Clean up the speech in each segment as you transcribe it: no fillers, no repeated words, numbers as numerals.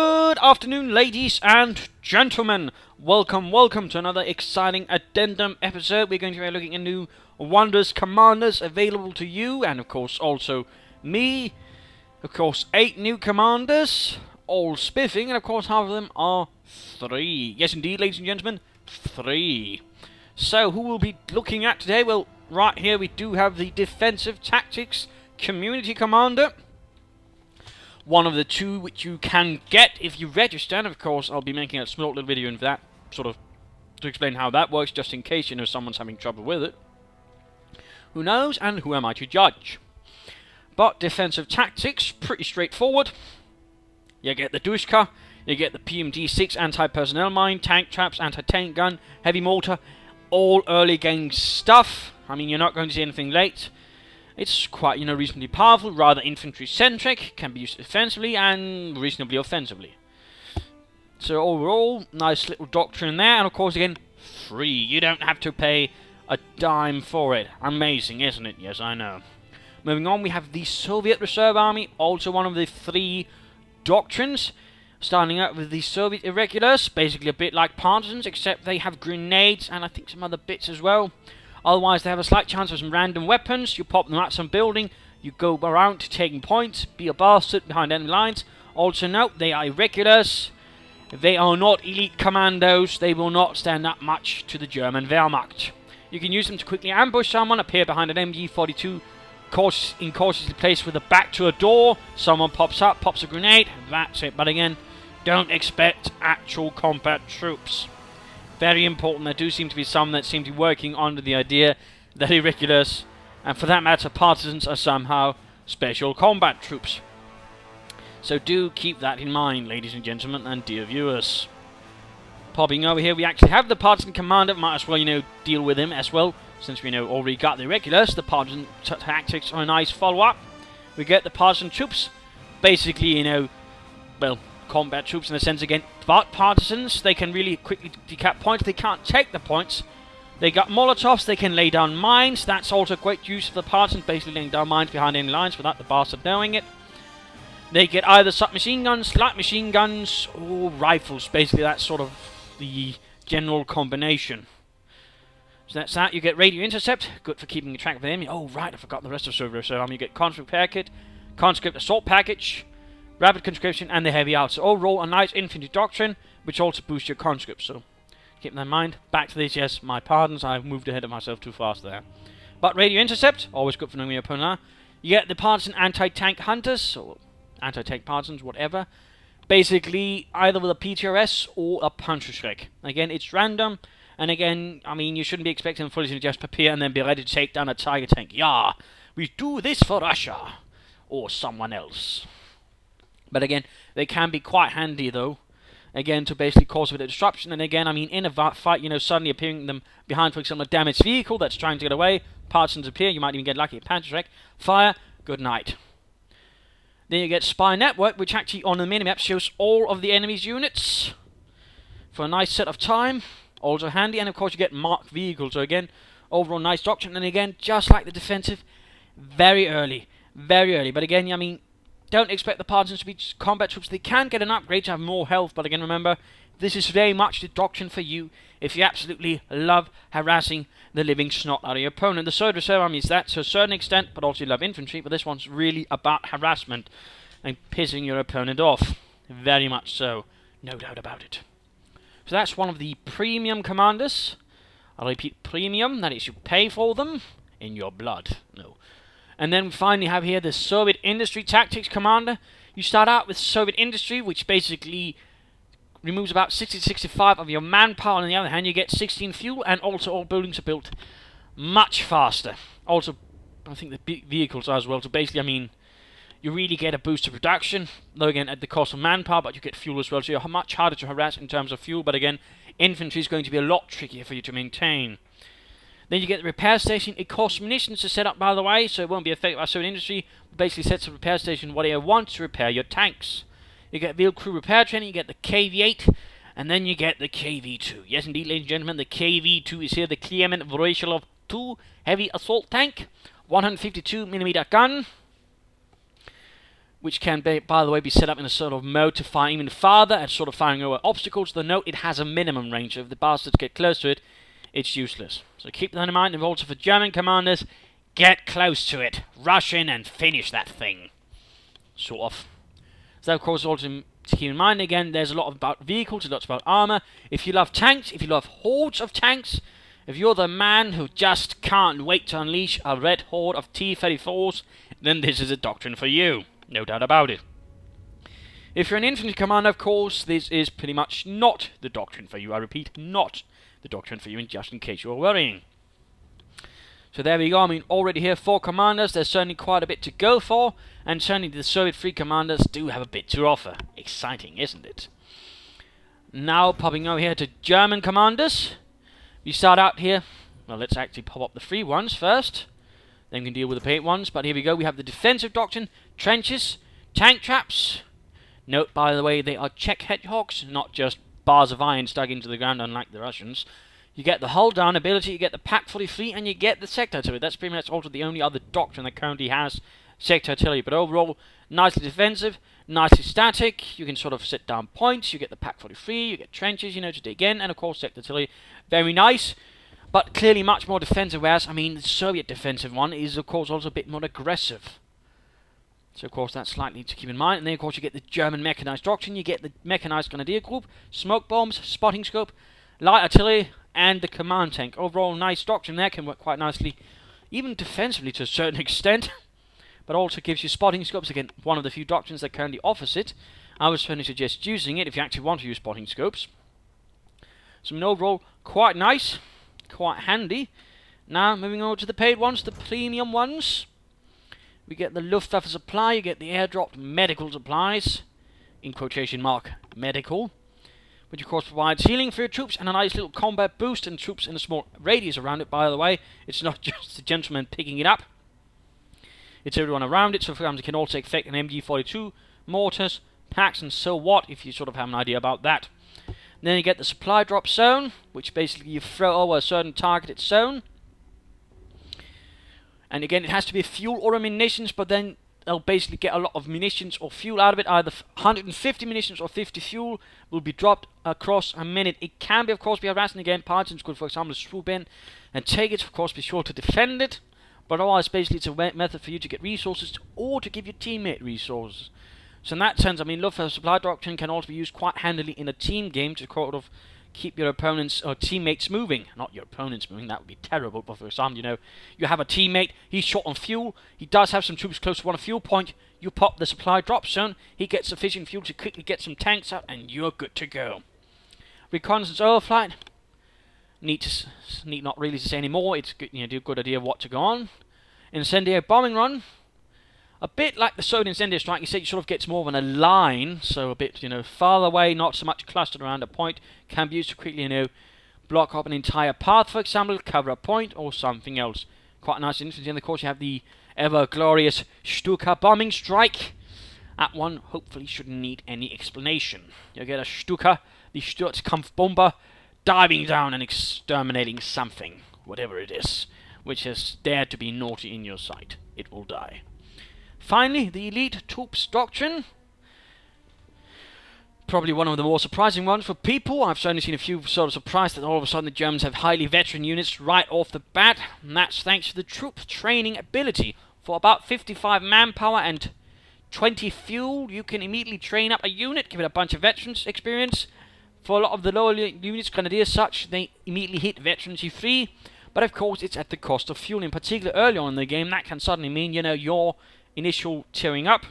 Good afternoon, ladies and gentlemen. Welcome to another exciting addendum episode. We're going to be looking at new Wonders Commanders available to you, and of course also me. Of course, 8 new commanders, all spiffing, and of course half of them are 3. Yes indeed, ladies and gentlemen, 3. So, who we'll be looking at today? Well, right here we do have the Defensive Tactics Community Commander. One of the 2 which you can get if you register, and of course I'll be making a small little video in that, sort of, to explain how that works, just in case, you know, someone's having trouble with it. Who knows, and who am I to judge? But Defensive Tactics, pretty straightforward. You get the Dushka, you get the PMD-6 anti-personnel mine, tank traps, anti-tank gun, heavy mortar, all early game stuff. I mean, you're not going to see anything late. It's quite, you know, reasonably powerful, rather infantry-centric, can be used defensively and reasonably offensively. So overall, nice little doctrine there, and of course again, free. You don't have to pay a dime for it. Amazing, isn't it? Yes, I know. Moving on, we have the Soviet Reserve Army, also one of the 3 doctrines. Starting out with the Soviet Irregulars, basically a bit like Partisans, except they have grenades and I think some other bits as well. Otherwise, they have a slight chance of some random weapons. You pop them at some building, you go around taking points, be a bastard behind enemy lines. Also note, they are irregulars. They are not elite commandos. They will not stand up much to the German Wehrmacht. You can use them to quickly ambush someone, appear behind an MG-42, incautiously placed with a back to a door. Someone pops up, pops a grenade, that's it. But again, don't expect actual combat troops. Very important, there do seem to be some that seem to be working under the idea that irregulars, and for that matter partisans, are somehow special combat troops. So do keep that in mind, ladies and gentlemen, and dear viewers. Popping over here, we actually have the partisan commander. Might as well, you know, deal with him as well, since we know already got the irregulars. The partisan tactics are a nice follow-up. We get the partisan troops, basically, you know, well, combat troops in a sense again, but partisans, they can really quickly decap points. They can't take the points. They got Molotovs, they can lay down mines. That's also great use for the partisans, basically laying down mines behind enemy lines without the bastard knowing it. They get either submachine guns, light machine guns, or rifles. Basically, that's sort of the general combination. So that's that. You get radio intercept, good for keeping track of the enemy. Oh, right, I forgot the rest of Soviet Reserve Army. You get conscript repair kit, conscript assault package, rapid conscription, and the heavy out. So overall, a nice infantry doctrine, which also boosts your conscripts. So keep that in mind. Back to this, yes, my pardons, I've moved ahead of myself too fast there. But radio intercept, always good for knowing your opponent. You get the partisan anti-tank hunters, or anti-tank partisans, whatever. Basically, either with a PTRS or a Panzerschreck. Again, it's random, and again, I mean, you shouldn't be expecting fully to just prepare and then be ready to take down a Tiger tank. Yeah, we do this for Russia, or someone else. But again, they can be quite handy though, again, to basically cause a bit of disruption. And again, I mean, in a fight, you know, suddenly appearing them behind, for example, a damaged vehicle that's trying to get away, partisans appear, you might even get lucky, Panzerschreck, fire, good night. Then you get Spy Network, which actually on the minimap shows all of the enemy's units for a nice set of time, also handy. And of course you get marked vehicles, so again, overall nice doctrine. And again, just like the defensive, very early. But again, I mean, don't expect the partisans to be combat troops. They can get an upgrade to have more health, but again, remember, this is very much the doctrine for you if you absolutely love harassing the living snot out of your opponent. The Soviet Reserve Army is that to a certain extent, but also you love infantry, but this one's really about harassment and pissing your opponent off. Very much so, no doubt about it. So that's one of the premium commanders. I'll repeat, premium, that is, you pay for them in your blood. No. And then we finally have here the Soviet Industry Tactics Commander. You start out with Soviet Industry, which basically removes about 60-65 of your manpower. On the other hand, you get 16 fuel, and also all buildings are built much faster. Also, I think the vehicles are as well. So basically, I mean, you really get a boost to production, though again at the cost of manpower, but you get fuel as well. So you're much harder to harass in terms of fuel, but again, infantry is going to be a lot trickier for you to maintain. Then you get the repair station. It costs munitions to set up, by the way, so it won't be affected by Soviet industry. It basically sets a repair station what you want to repair your tanks. You get vehicle crew repair training, you get the KV-8, and then you get the KV-2. Yes, indeed, ladies and gentlemen, the KV-2 is here, the Clement Voroshilov 2 heavy assault tank, 152mm gun. which can, by the way, be set up in a sort of mode to fire even farther and sort of firing over obstacles. The note, it has a minimum range, so if the bastards get close to it, it's useless. So keep that in mind, and also for German commanders, get close to it. Rush in and finish that thing. Sort of. So of course also to keep in mind, again, there's a lot about vehicles, lots about armor. If you love tanks, if you love hordes of tanks, if you're the man who just can't wait to unleash a red horde of T-34s, then this is a Doctrine for you. No doubt about it. If you're an infantry commander, of course, this is pretty much not the Doctrine for you. I repeat, not the Doctrine for you, and just in case you're worrying. So there we go. I mean, already here, 4 commanders. There's certainly quite a bit to go for, and certainly the Soviet free commanders do have a bit to offer. Exciting, isn't it? Now, popping over here to German commanders. We start out here. Well, let's actually pop up the free ones first. Then we can deal with the paid ones. But here we go. We have the defensive doctrine, trenches, tank traps. Note, by the way, they are Czech hedgehogs, not just bars of iron stuck into the ground, unlike the Russians. You get the hull down ability, you get the Pack 43, and you get the sector artillery. That's pretty much also the only other doctrine that currently has sector artillery. But overall, nicely defensive, nicely static. You can sort of sit down points. You get the Pack 43, you get trenches, you know, to dig in, and of course sector artillery. Very nice, but clearly much more defensive. Whereas, I mean, the Soviet defensive one is of course also a bit more aggressive. So of course that's slightly to keep in mind. And then of course you get the German mechanized doctrine. You get the mechanized grenadier group, smoke bombs, spotting scope, light artillery, and the command tank. Overall, nice doctrine there, can work quite nicely, even defensively to a certain extent, but also gives you spotting scopes. Again, one of the few doctrines that currently offers it. I would certainly suggest using it if you actually want to use spotting scopes. So overall, quite nice, quite handy. Now, moving over to the paid ones, the premium ones. We get the Luftwaffe supply, you get the airdropped medical supplies, in quotation mark, medical, which of course provides healing for your troops and a nice little combat boost and troops in a small radius around it, by the way. It's not just the gentleman picking it up, it's everyone around it. So for example, it can also affect an MG42, mortars, packs, and so what, if you sort of have an idea about that. And then you get the supply drop zone, which basically you throw over a certain targeted zone. And again, it has to be fuel or munitions, but then they'll basically get a lot of munitions or fuel out of it. Either 150 munitions or 50 fuel will be dropped across a minute. It can be, of course, be harassing. Again, partisans could, for example, swoop in and take it. Of course, be sure to defend it. But otherwise, basically, it's a method for you to get resources or to give your teammate resources. So in that sense, I mean, Luftwaffe supply doctrine can also be used quite handily in a team game to sort of keep your opponents or teammates moving. Not your opponents moving, that would be terrible. But for example, you know, you have a teammate, he's short on fuel, he does have some troops close to one fuel point, you pop the supply drop zone, he gets sufficient fuel to quickly get some tanks out, and you're good to go. Reconnaissance overflight, need not really to say any more. It's good, you know, do a good idea of what to go on. Incendio Bombing Run, a bit like the Soviet Incendio Strike, you say it sort of gets more of a line, so a bit, you know, farther away, not so much clustered around a point, can be used to quickly, you know, block up an entire path, for example, cover a point, or something else. Quite nice and interesting. And of course, you have the ever-glorious Stuka bombing strike. That one hopefully shouldn't need any explanation. You get a Stuka, the Sturzkampfbomber, diving down and exterminating something, whatever it is, which has dared to be naughty in your sight. It will die. Finally, the elite troops doctrine. Probably one of the more surprising ones for people. I've certainly seen a few sort of surprised that all of a sudden the Germans have highly veteran units right off the bat. And that's thanks to the troop training ability. For about 55 manpower and 20 fuel, you can immediately train up a unit, give it a bunch of veterans experience. For a lot of the lower units, Grenadiers such, they immediately hit veterancy free. But of course, it's at the cost of fuel. In particular, early on in the game, that can suddenly mean, you know, your initial tearing up,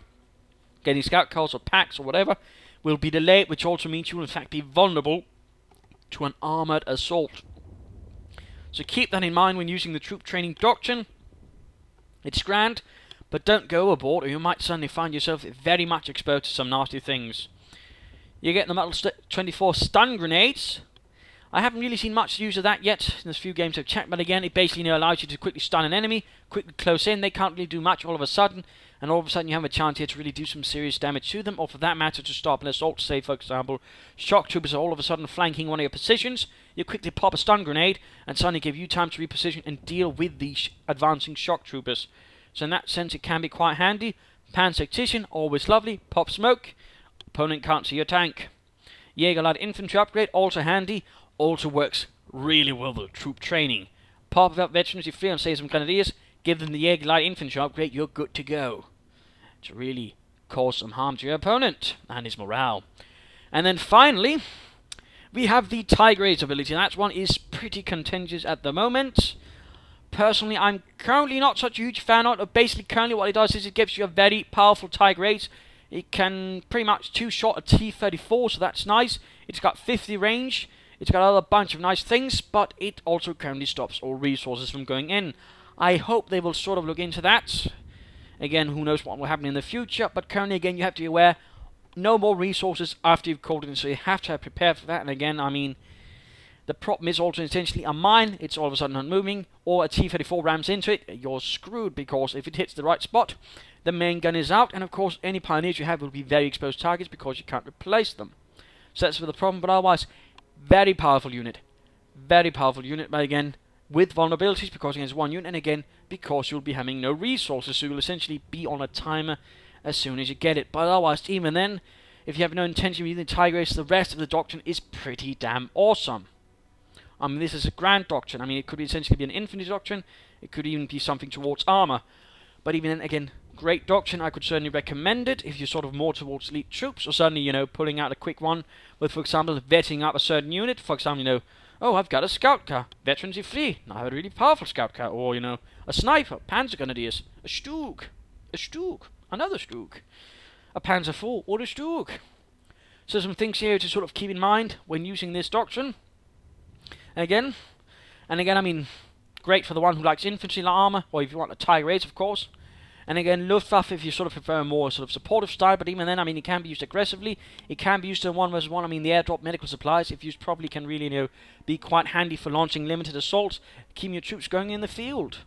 getting scout cars or packs or whatever, will be delayed, which also means you will in fact be vulnerable to an armoured assault. So keep that in mind when using the troop training doctrine. It's grand, but don't go overboard or you might suddenly find yourself very much exposed to some nasty things. You get the Metal 24 stun grenades. I haven't really seen much use of that yet in the few games I've checked, but again, it basically, you know, allows you to quickly stun an enemy, quickly close in. They can't really do much all of a sudden, and all of a sudden you have a chance here to really do some serious damage to them, or for that matter to stop an assault. Say, for example, shock troopers are all of a sudden flanking one of your positions. You quickly pop a stun grenade, and suddenly give you time to reposition and deal with the advancing shock troopers. So in that sense, it can be quite handy. Pansectician, always lovely. Pop smoke, opponent can't see your tank. Jaeger Light Infantry upgrade, also handy. Also works really well with troop training. Pop up veterans if you feel and say some Grenadiers. Give them the Jaeger Light Infantry upgrade, you're good to go. To really cause some harm to your opponent and his morale. And then finally, we have the Tiger Ace ability. That one is pretty contentious at the moment. Personally, I'm currently not such a huge fan of it. Basically, currently what it does is it gives you a very powerful Tiger Ace. It can pretty much two-shot a T-34, so that's nice. It's got 50 range. It's got a bunch of nice things, but it also currently stops all resources from going in. I hope they will sort of look into that. Again, who knows what will happen in the future, but currently, again, you have to be aware, no more resources after you've called it in, so you have to have prepared for that. And again, I mean, the problem is also essentially a mine, it's all of a sudden not moving, or a T-34 rams into it, you're screwed, because if it hits the right spot, the main gun is out, and of course, any pioneers you have will be very exposed targets because you can't replace them. So that's for the problem, but otherwise, very powerful unit. Very powerful unit, but again, with vulnerabilities, because against one unit, and again, because you'll be having no resources, so you'll essentially be on a timer as soon as you get it. But otherwise, even then, if you have no intention of using the Tiger Ace, the rest of the Doctrine is pretty damn awesome. I mean, this is a grand Doctrine. I mean, it could essentially be an infantry Doctrine, it could even be something towards armor. But even then, again, great Doctrine, I could certainly recommend it if you're sort of more towards elite troops, or certainly, you know, pulling out a quick one with, for example, vetting up a certain unit. For example, you know, oh, I've got a scout car, veterans are free, now I have a really powerful scout car, or, you know, a sniper, Panzer Grenadiers, a Stug, another Stug, a Panzer IV, or a Stug. So some things here to sort of keep in mind when using this Doctrine. And again, I mean, great for the one who likes infantry armor, or if you want a Tiger Ace, of course. And again, Luftwaffe if you sort of prefer a more sort of supportive style, but even then, I mean, it can be used aggressively. It can be used in 1 vs 1. I mean, the airdrop medical supplies, if used properly, can really, you know, be quite handy for launching limited assaults, keeping your troops going in the field.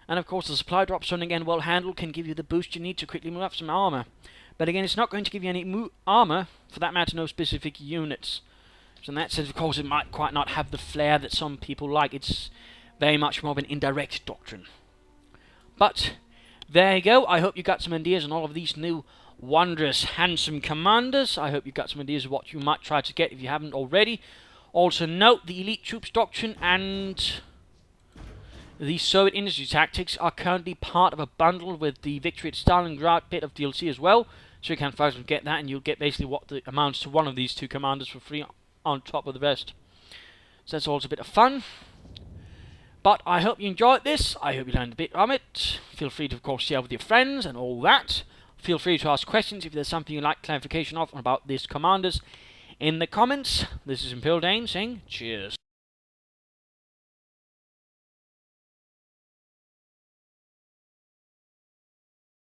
And of course, the supply drop zone, again, well handled, can give you the boost you need to quickly move up some armor. But again, it's not going to give you any armor, for that matter, no specific units. So in that sense, of course, it might quite not have the flair that some people like. It's very much more of an indirect Doctrine. But there you go. I hope you got some ideas on all of these new wondrous, handsome commanders. I hope you got some ideas of what you might try to get if you haven't already. Also note, the Elite Troops Doctrine and the Soviet Industry Tactics are currently part of a bundle with the Victory at Stalingrad bit of DLC as well. So you can first get that, and you'll get basically what the amounts to one of these two commanders for free on top of the rest. So that's also a bit of fun. But I hope you enjoyed this. I hope you learned a bit from it. Feel free to, of course, share with your friends and all that. Feel free to ask questions if there's something you'd like clarification of about these commanders in the comments. This is Imperial Dane saying cheers.